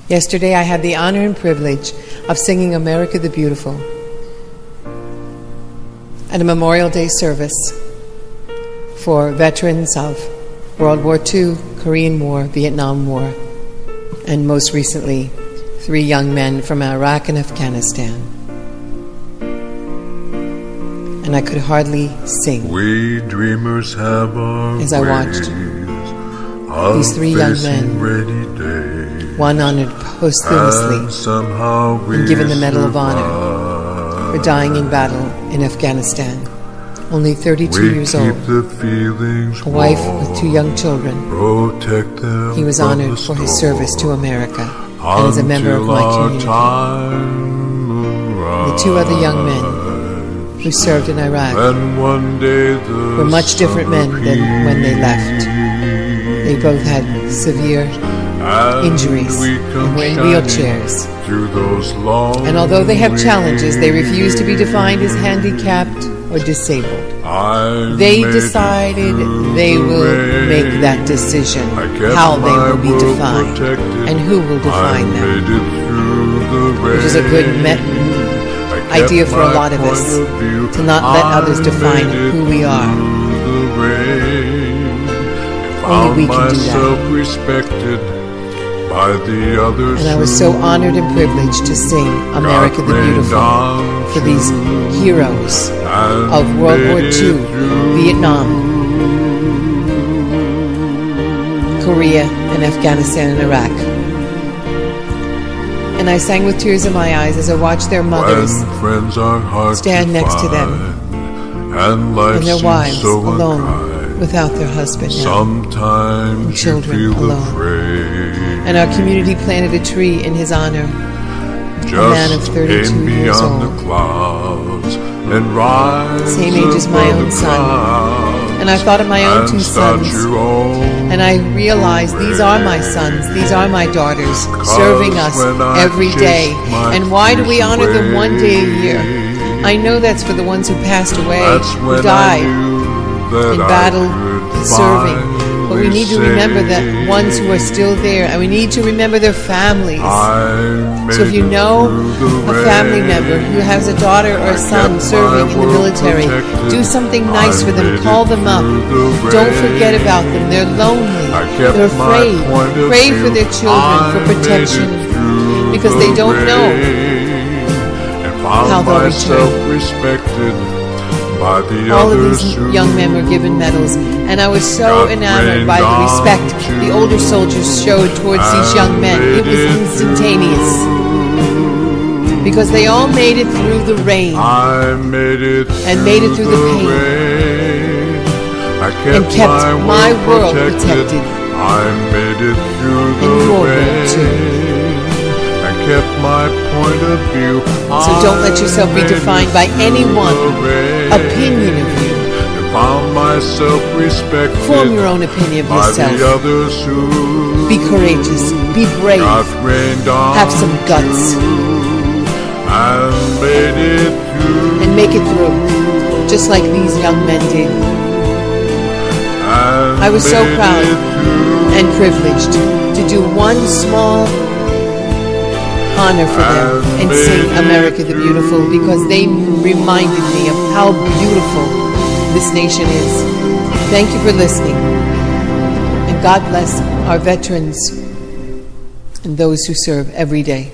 Yesterday I had the honor and privilege of singing America the Beautiful at a Memorial Day service for veterans of World War II, Korean War, Vietnam War, and most recently, 3 young men from Iraq and Afghanistan. And I could hardly sing we dreamers have our as I watched these 3 young men, one honored posthumously and given the Medal of Honor for dying in battle in Afghanistan, only 32 years old, a wife with 2 young children. He was honored for his service to America and as a member of my community. The 2 other young men who served in Iraq were much different men than when they left. They both had severe injuries and were in wheelchairs. And although they have challenges, they refuse to be defined as handicapped or disabled. They decided they will make that decision, how they will be defined and who will define them, which is a good idea for a lot of us, to not let others define who we are. Only we can do that. And I was so honored and privileged to sing America the Beautiful for these heroes of World War II, Vietnam, Korea, and Afghanistan and Iraq. And I sang with tears in my eyes as I watched their mothers stand next to them and their wives alone without their husband now, and children alone. And our community planted a tree in his honor, a man of 32 years old, same age as my own son. And I thought of my own 2 sons, and I realized these are my sons, these are my daughters, serving us every day. And why do we honor them one day a year? I know that's for the ones who passed away, who died in battle, serving. But we need to remember the ones who are still there, and we need to remember their families. So if you know a family member who has a daughter or a son serving in the military, do something nice for them, call them up. Don't forget about them. They're lonely, they're afraid. Pray for their children for protection, because they don't know how they'll return. All of these young men were given medals, and I was so enamored by the respect the older soldiers showed towards these young men. It was instantaneous, because they all made it through the rain and made it through the pain and kept my world protected in your world too. Kept my point of view. So don't let yourself be defined by anyone's opinion of you. Found myself respected. Form your own opinion of yourself. Be courageous. Be brave. Have some guts. And make it through, just like these young men did. I was so proud and privileged to do one small honor for them and sing America the Beautiful, because they reminded me of how beautiful this nation is. Thank you for listening, and God bless our veterans and those who serve every day.